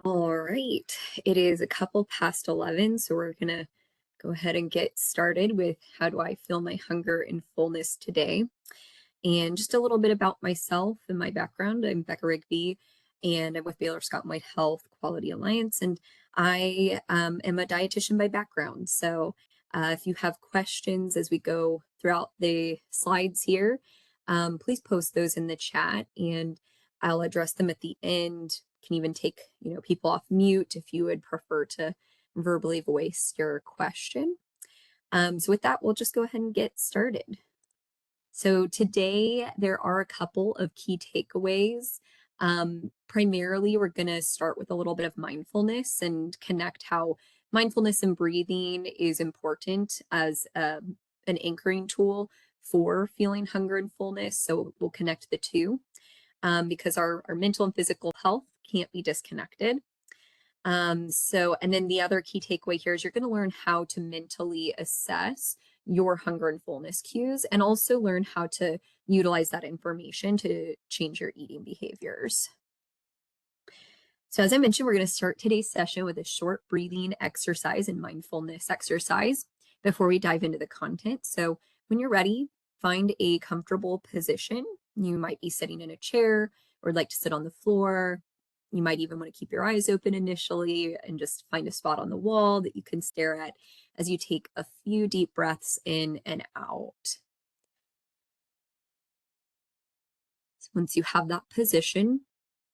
All right, it is a couple past 11, so we're gonna go ahead and get started with how do I feel my hunger and fullness today. And just a little bit about myself and my background. I'm Becca Rigby, and I'm with Baylor Scott and White Health Quality Alliance, and I am a dietitian by background. So if you have questions as we go throughout the slides here, please post those in the chat, and I'll address them at the end. Can even take people off mute if you would prefer to verbally voice your question. So with that, we'll just go ahead and get started. So today there are a couple of key takeaways. Primarily, we're going to start with a little bit of mindfulness and connect how mindfulness and breathing is important as an anchoring tool for feeling hunger and fullness. So we'll connect the two because our mental and physical health can't be disconnected. And then the other key takeaway here is you're going to learn how to mentally assess your hunger and fullness cues and also learn how to utilize that information to change your eating behaviors. So as I mentioned, we're going to start today's session with a short breathing exercise and mindfulness exercise before we dive into the content. So when you're ready, find a comfortable position. You might be sitting in a chair or like to sit on the floor. You might even want to keep your eyes open initially and just find a spot on the wall that you can stare at as you take a few deep breaths in and out. So once you have that position,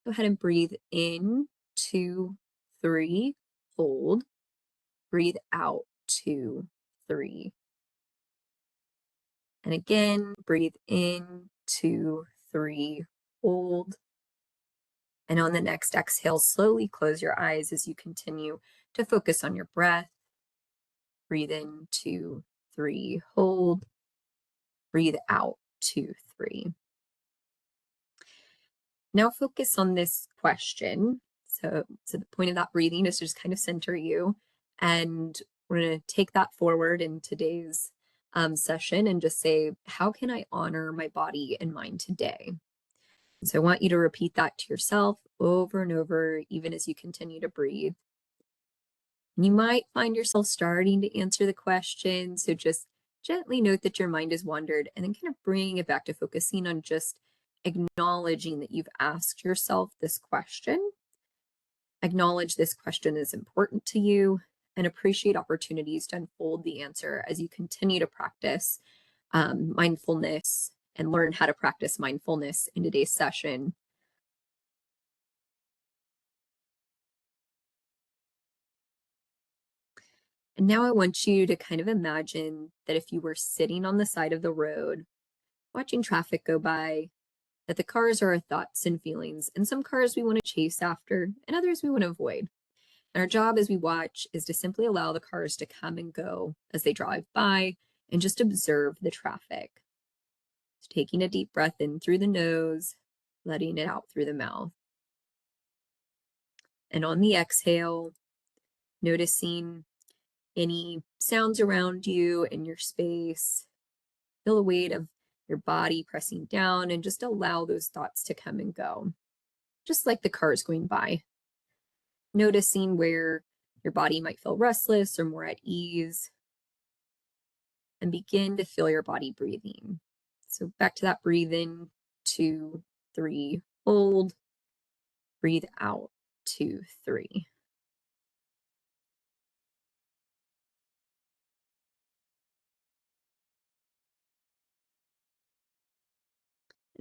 go ahead and breathe in, 2, 3, hold. Breathe out, 2, 3. And again, breathe in, 2, 3, hold. And on the next exhale, slowly close your eyes as you continue to focus on your breath. Breathe in, 2, 3, hold. Breathe out, 2, 3. Now focus on this question. So the point of that breathing is to just kind of center you. And we're going to take that forward in today's session and just say, how can I honor my body and mind today? So I want you to repeat that to yourself over and over, even as you continue to breathe. You might find yourself starting to answer the question. So just gently note that your mind has wandered and then kind of bring it back to focusing on just acknowledging that you've asked yourself this question. Acknowledge this question is important to you and appreciate opportunities to unfold the answer as you continue to practice mindfulness and learn how to practice mindfulness in today's session. And now I want you to kind of imagine that if you were sitting on the side of the road, watching traffic go by, that the cars are our thoughts and feelings, and some cars we want to chase after, and others we want to avoid. And our job as we watch is to simply allow the cars to come and go as they drive by and just observe the traffic. So taking a deep breath in through the nose, letting it out through the mouth. And on the exhale, noticing any sounds around you in your space. Feel the weight of your body pressing down and just allow those thoughts to come and go, just like the cars going by. Noticing where your body might feel restless or more at ease. And begin to feel your body breathing. So back to that breathe in, 2, 3, hold. Breathe out, 2, 3.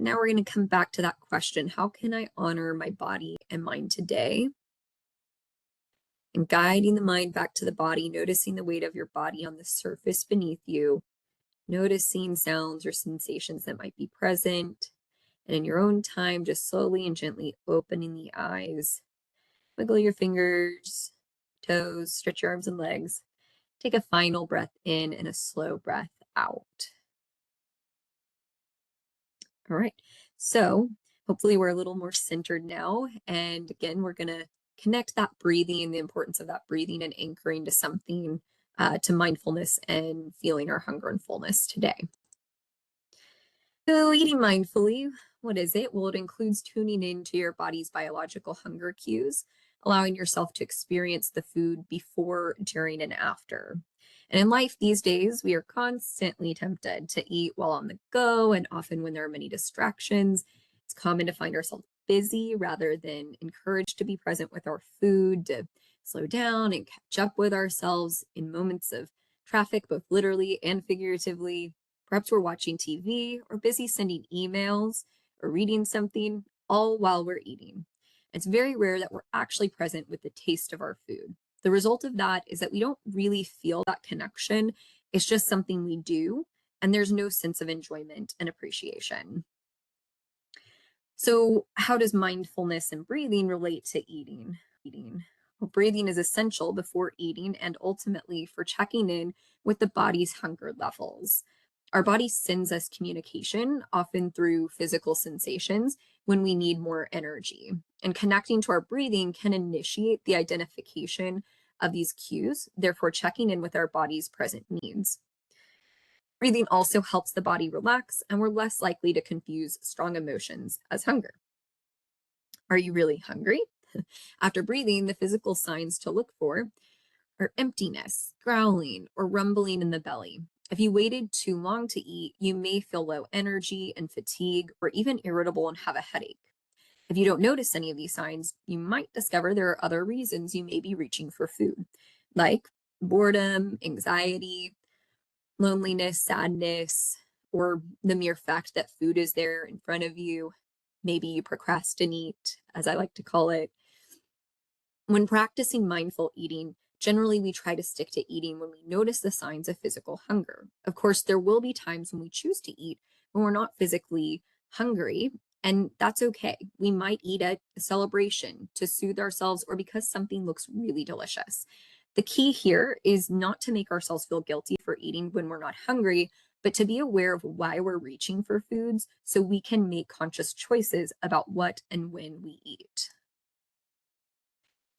Now we're going to come back to that question. How can I honor my body and mind today? And guiding the mind back to the body, noticing the weight of your body on the surface beneath you, noticing sounds or sensations that might be present. And in your own time, just slowly and gently opening the eyes. Wiggle your fingers, toes, stretch your arms and legs. Take a final breath in and a slow breath out. All right, so hopefully we're a little more centered now. And again, we're going to connect that breathing, the importance of that breathing and anchoring to something, to mindfulness and feeling our hunger and fullness today. So eating mindfully, what is it? Well, it includes tuning into your body's biological hunger cues, allowing yourself to experience the food before, during, and after. And in life these days, we are constantly tempted to eat while on the go, and often when there are many distractions, it's common to find ourselves busy rather than encouraged to be present with our food, to slow down and catch up with ourselves in moments of traffic, both literally and figuratively. Perhaps we're watching TV or busy sending emails or reading something, all while we're eating. It's very rare that we're actually present with the taste of our food. The result of that is that we don't really feel that connection. It's just something we do, and there's no sense of enjoyment and appreciation. So, how does mindfulness and breathing relate to eating? Well, breathing is essential before eating and ultimately for checking in with the body's hunger levels. Our body sends us communication, often through physical sensations, when we need more energy. And connecting to our breathing can initiate the identification of these cues, therefore, checking in with our body's present needs. Breathing also helps the body relax, and we're less likely to confuse strong emotions as hunger. Are you really hungry? After breathing, the physical signs to look for are emptiness, growling, or rumbling in the belly. If you waited too long to eat, you may feel low energy and fatigue, or even irritable and have a headache. If you don't notice any of these signs, you might discover there are other reasons you may be reaching for food, like boredom, anxiety, loneliness, sadness, or the mere fact that food is there in front of you. Maybe you procrastinate, as I like to call it. When practicing mindful eating, generally we try to stick to eating when we notice the signs of physical hunger. Of course, there will be times when we choose to eat when we're not physically hungry, and that's okay. We might eat at a celebration to soothe ourselves or because something looks really delicious. The key here is not to make ourselves feel guilty for eating when we're not hungry, but to be aware of why we're reaching for foods so we can make conscious choices about what and when we eat.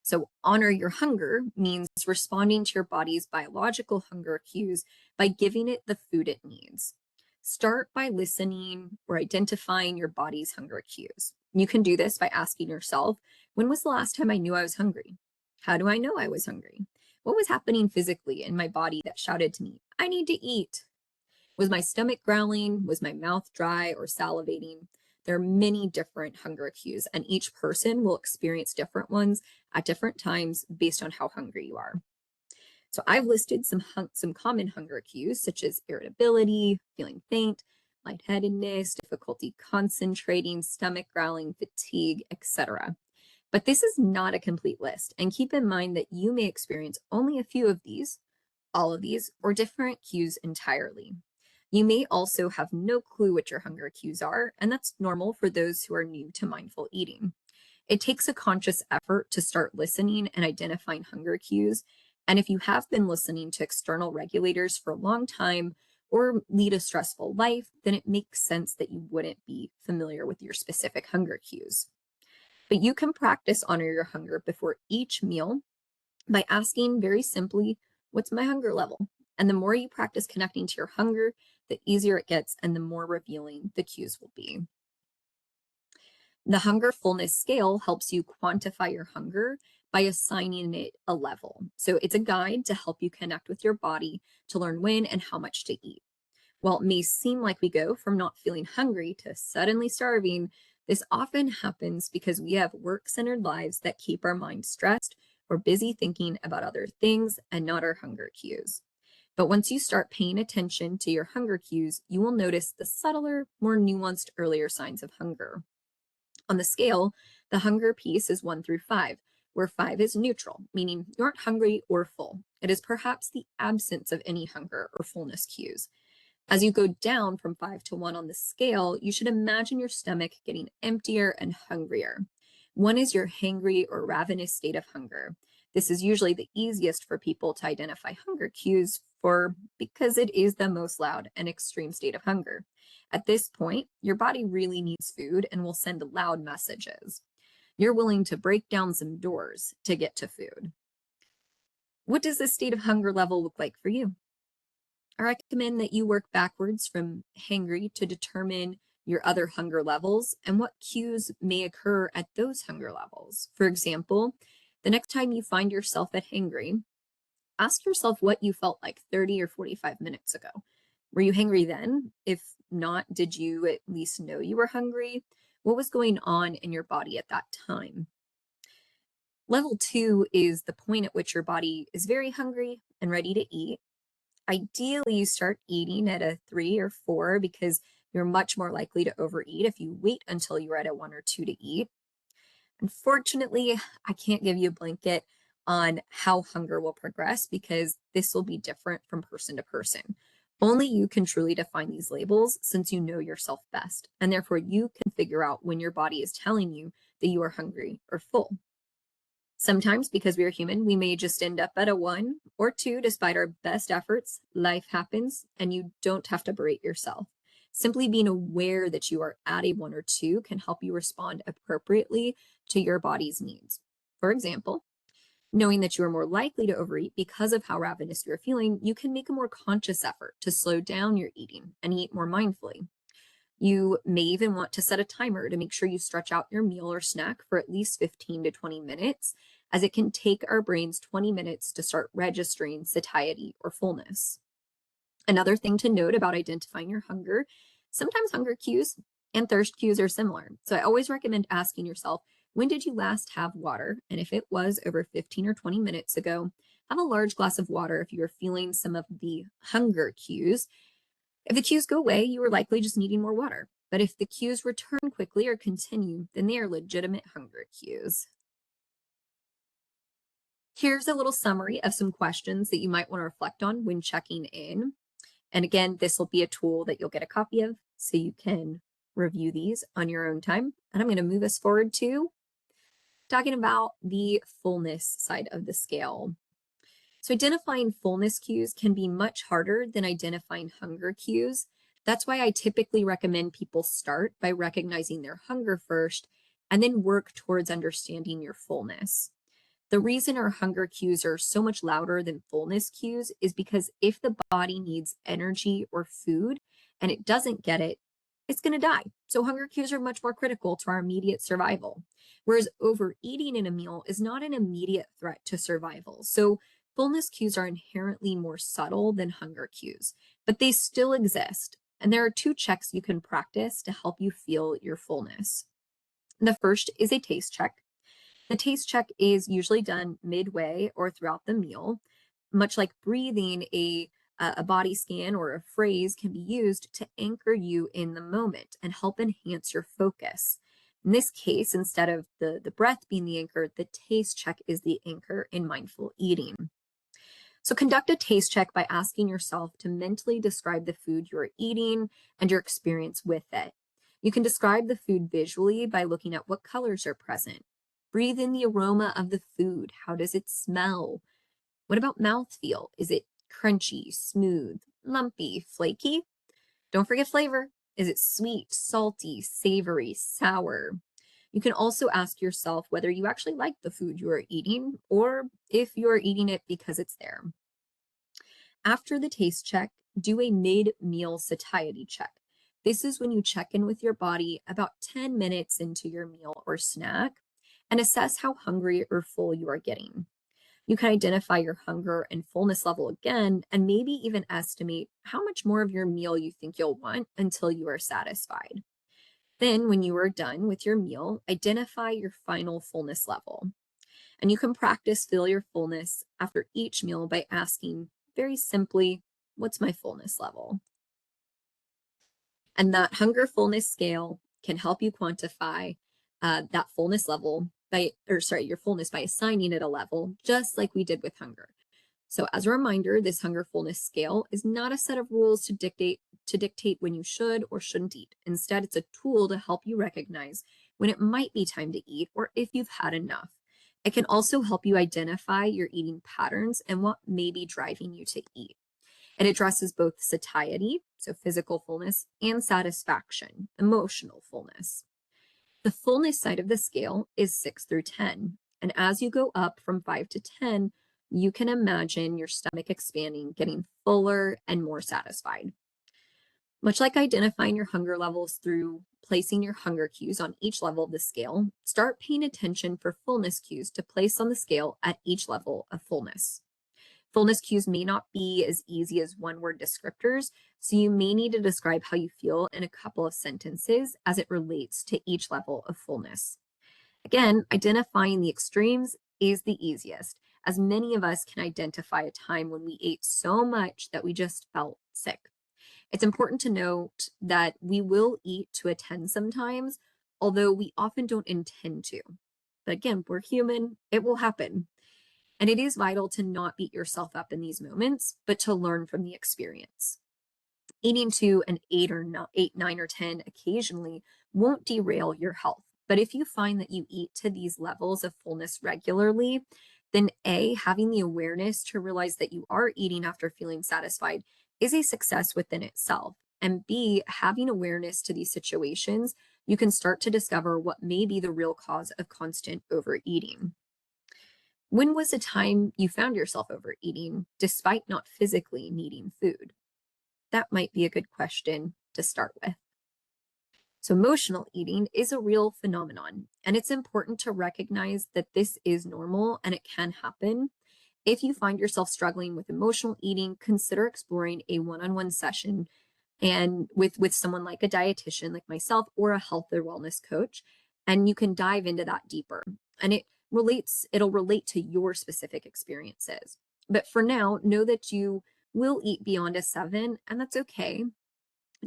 So, honor your hunger means responding to your body's biological hunger cues by giving it the food it needs. Start by listening or identifying your body's hunger cues. You can do this by asking yourself, when was the last time I knew I was hungry? How do I know I was hungry? What was happening physically in my body that shouted to me, I need to eat? Was my stomach growling? Was my mouth dry or salivating? There are many different hunger cues, and each person will experience different ones at different times based on how hungry you are. So I've listed some common hunger cues, such as irritability, feeling faint, lightheadedness, difficulty concentrating, stomach growling, fatigue, etc. But this is not a complete list, and keep in mind that you may experience only a few of these, all of these, or different cues entirely. You may also have no clue what your hunger cues are, and that's normal for those who are new to mindful eating. It takes a conscious effort to start listening and identifying hunger cues. And if you have been listening to external regulators for a long time or lead a stressful life, then it makes sense that you wouldn't be familiar with your specific hunger cues. But you can practice honor your hunger before each meal by asking very simply, what's my hunger level? And the more you practice connecting to your hunger, the easier it gets and the more revealing the cues will be. The hunger fullness scale helps you quantify your hunger by assigning it a level. So it's a guide to help you connect with your body to learn when and how much to eat. While it may seem like we go from not feeling hungry to suddenly starving, this often happens because we have work centered lives that keep our minds stressed or busy thinking about other things and not our hunger cues. But once you start paying attention to your hunger cues, you will notice the subtler, more nuanced earlier signs of hunger. On the scale, the hunger piece is 1 through 5, where 5 is neutral, meaning you aren't hungry or full. It is perhaps the absence of any hunger or fullness cues. As you go down from 5 to 1 on the scale, you should imagine your stomach getting emptier and hungrier. 1 is your hangry or ravenous state of hunger. This is usually the easiest for people to identify hunger cues for because it is the most loud and extreme state of hunger. At this point, your body really needs food and will send loud messages. You're willing to break down some doors to get to food. What does this state of hunger level look like for you? I recommend that you work backwards from hangry to determine your other hunger levels and what cues may occur at those hunger levels. For example, The next time you find yourself at hangry, ask yourself what you felt like 30 or 45 minutes ago. Were you hangry then? If not, did you at least know you were hungry? What was going on in your body at that time? Level 2 is the point at which your body is very hungry and ready to eat. Ideally, you start eating at a 3 or 4 because you're much more likely to overeat if you wait until you're at a 1 or 2 to eat. Unfortunately, I can't give you a blanket on how hunger will progress because this will be different from person to person. Only you can truly define these labels since you know yourself best, and therefore you can figure out when your body is telling you that you are hungry or full. Sometimes, because we are human, we may just end up at a 1 or 2 despite our best efforts. Life happens, and you don't have to berate yourself. Simply being aware that you are at a 1 or 2 can help you respond appropriately to your body's needs. For example, knowing that you are more likely to overeat because of how ravenous you're feeling, you can make a more conscious effort to slow down your eating and eat more mindfully. You may even want to set a timer to make sure you stretch out your meal or snack for at least 15 to 20 minutes, as it can take our brains 20 minutes to start registering satiety or fullness. Another thing to note about identifying your hunger, sometimes hunger cues and thirst cues are similar. So I always recommend asking yourself, when did you last have water? And if it was over 15 or 20 minutes ago, have a large glass of water if you are feeling some of the hunger cues. If the cues go away, you are likely just needing more water. But if the cues return quickly or continue, then they are legitimate hunger cues. Here's a little summary of some questions that you might want to reflect on when checking in. And again, this will be a tool that you'll get a copy of so you can review these on your own time. And I'm going to move us forward to talking about the fullness side of the scale. So identifying fullness cues can be much harder than identifying hunger cues. That's why I typically recommend people start by recognizing their hunger first and then work towards understanding your fullness. The reason our hunger cues are so much louder than fullness cues is because if the body needs energy or food and it doesn't get it, it's going to die. So hunger cues are much more critical to our immediate survival. Whereas overeating in a meal is not an immediate threat to survival. So fullness cues are inherently more subtle than hunger cues, but they still exist. And there are 2 checks you can practice to help you feel your fullness. The first is a taste check. The taste check is usually done midway or throughout the meal. Much like breathing, a body scan or a phrase can be used to anchor you in the moment and help enhance your focus. In this case, instead of the breath being the anchor, the taste check is the anchor in mindful eating. So conduct a taste check by asking yourself to mentally describe the food you're eating and your experience with it. You can describe the food visually by looking at what colors are present. Breathe in the aroma of the food. How does it smell? What about mouthfeel? Is it crunchy, smooth, lumpy, flaky? Don't forget flavor. Is it sweet, salty, savory, sour? You can also ask yourself whether you actually like the food you are eating or if you are eating it because it's there. After the taste check, do a mid-meal satiety check. This is when you check in with your body about 10 minutes into your meal or snack and assess how hungry or full you are getting. You can identify your hunger and fullness level again, and maybe even estimate how much more of your meal you think you'll want until you are satisfied. Then, when you are done with your meal, identify your final fullness level. And you can practice feel your fullness after each meal by asking very simply, what's my fullness level? And that hunger fullness scale can help you quantify that fullness level your fullness by assigning it a level, just like we did with hunger. So as a reminder, this hunger fullness scale is not a set of rules to dictate when you should or shouldn't eat. Instead, it's a tool to help you recognize when it might be time to eat or if you've had enough. It can also help you identify your eating patterns and what may be driving you to eat. It addresses both satiety, so physical fullness, and satisfaction, emotional fullness. The fullness side of the scale is 6 through 10. And as you go up from 5 to 10, you can imagine your stomach expanding, getting fuller and more satisfied. Much like identifying your hunger levels through placing your hunger cues on each level of the scale, start paying attention for fullness cues to place on the scale at each level of fullness. Fullness cues may not be as easy as one word descriptors, so you may need to describe how you feel in a couple of sentences as it relates to each level of fullness. Again, identifying the extremes is the easiest, as many of us can identify a time when we ate so much that we just felt sick. It's important to note that we will eat to attend sometimes, although we often don't intend to. But again, we're human, it will happen. And it is vital to not beat yourself up in these moments, but to learn from the experience. Eating to an 8, 9, or 10 occasionally won't derail your health. But if you find that you eat to these levels of fullness regularly, then A, having the awareness to realize that you are eating after feeling satisfied is a success within itself. And B, having awareness to these situations, you can start to discover what may be the real cause of constant overeating. When was a time you found yourself overeating despite not physically needing food? That might be a good question to start with. So, emotional eating is a real phenomenon, and it's important to recognize that this is normal and it can happen. If you find yourself struggling with emotional eating, consider exploring a one-on-one session and with someone like a dietitian like myself or a health or wellness coach, and you can dive into that deeper. And it'll relate to your specific experiences. But for now, know that you will eat beyond a 7, and that's okay.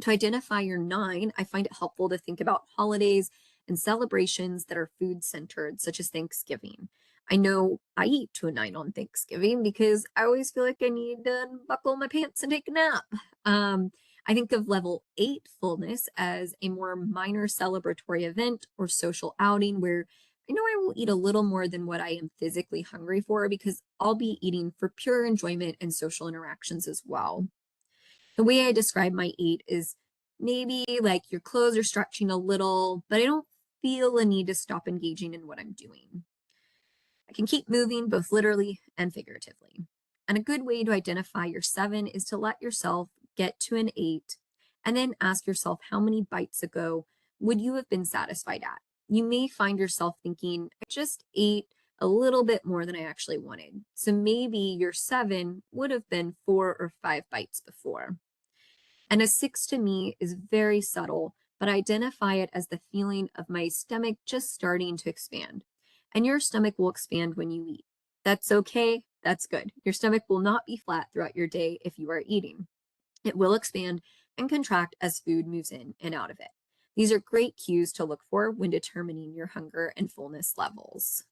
To identify your 9, I find it helpful to think about holidays and celebrations that are food centered, such as Thanksgiving. I know I eat to a 9 on Thanksgiving because I always feel like I need to buckle my pants and take a nap. I think of level 8 fullness as a more minor celebratory event or social outing where I know I will eat a little more than what I am physically hungry for because I'll be eating for pure enjoyment and social interactions as well. The way I describe my 8 is maybe like your clothes are stretching a little, but I don't feel a need to stop engaging in what I'm doing. I can keep moving both literally and figuratively. And a good way to identify your 7 is to let yourself get to an 8 and then ask yourself how many bites ago would you have been satisfied at? You may find yourself thinking, I just ate a little bit more than I actually wanted. So maybe your 7 would have been 4 or 5 bites before. And a 6 to me is very subtle, but I identify it as the feeling of my stomach just starting to expand. And your stomach will expand when you eat. That's okay. That's good. Your stomach will not be flat throughout your day if you are eating. It will expand and contract as food moves in and out of it. These are great cues to look for when determining your hunger and fullness levels.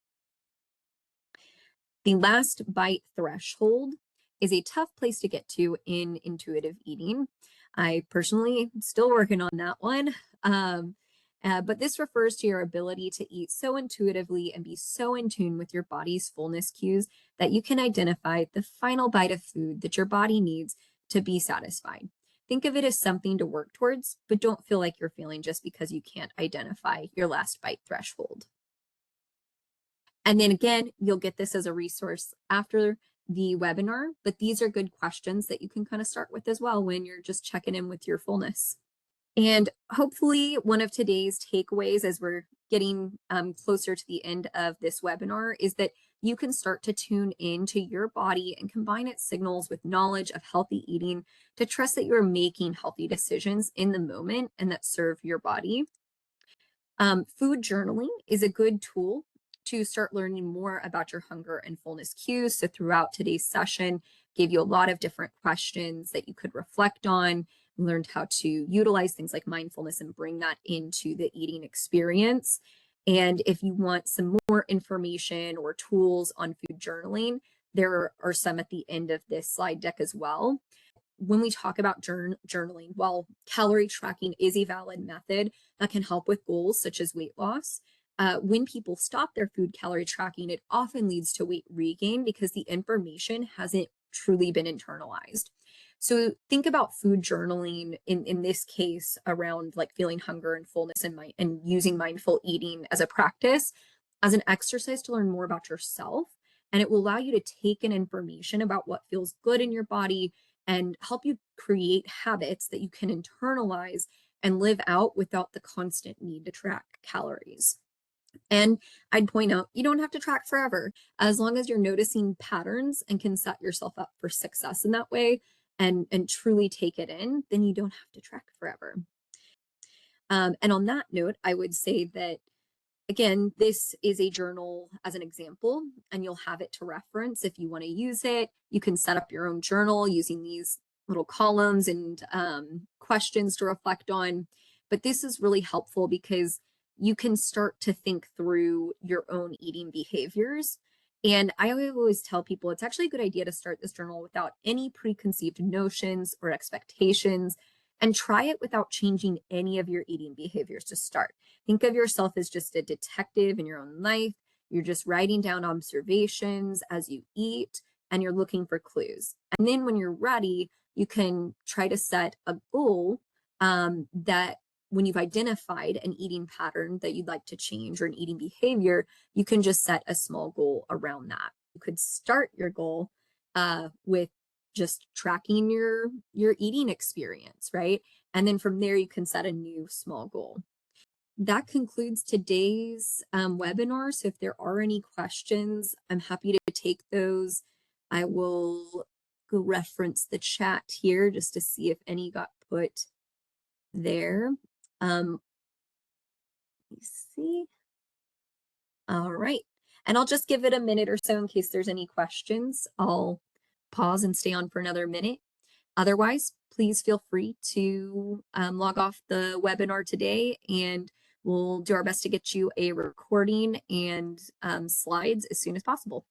The last bite threshold is a tough place to get to in intuitive eating. I personally am still working on that one. But this refers to your ability to eat so intuitively and be so in tune with your body's fullness cues that you can identify the final bite of food that your body needs to be satisfied. Think of it as something to work towards, but don't feel like you're failing just because you can't identify your last bite threshold. And then again, you'll get this as a resource after the webinar, but these are good questions that you can kind of start with as well when you're just checking in with your fullness. And hopefully one of today's takeaways as we're getting closer to the end of this webinar is that you can start to tune into your body and combine its signals with knowledge of healthy eating to trust that you're making healthy decisions in the moment and that serve your body. Food journaling is a good tool to start learning more about your hunger and fullness cues. So throughout today's session, gave you a lot of different questions that you could reflect on, learned how to utilize things like mindfulness and bring that into the eating experience. And if you want some more information or tools on food journaling, there are some at the end of this slide deck as well. When we talk about journaling, while calorie tracking is a valid method that can help with goals such as weight loss, when people stop their food calorie tracking, it often leads to weight regain because the information hasn't truly been internalized. So think about food journaling in this case around like feeling hunger and fullness and using mindful eating as a practice, as an exercise to learn more about yourself. And it will allow you to take in information about what feels good in your body and help you create habits that you can internalize and live out without the constant need to track calories. And I'd point out, you don't have to track forever. As long as you're noticing patterns and can set yourself up for success in that way and truly take it in, then you don't have to track forever. And on that note, I would say that, again, this is a journal as an example, and you'll have it to reference if you want to use it. You can set up your own journal using these little columns and questions to reflect on. But this is really helpful because you can start to think through your own eating behaviors. And I always tell people it's actually a good idea to start this journal without any preconceived notions or expectations, and try it without changing any of your eating behaviors to start. Think of yourself as just a detective in your own life. You're just writing down observations as you eat, and you're looking for clues. And then when you're ready, you can try to set a goal that when you've identified an eating pattern that you'd like to change or an eating behavior, you can just set a small goal around that. You could start your goal with just tracking your eating experience, right? And then from there, you can set a new small goal. That concludes today's webinar. So if there are any questions, I'm happy to take those. I will go reference the chat here just to see if any got put there. Let me see. All right. And I'll just give it a minute or so in case there's any questions. I'll pause and stay on for another minute. Otherwise, please feel free to log off the webinar today, and we'll do our best to get you a recording and slides as soon as possible.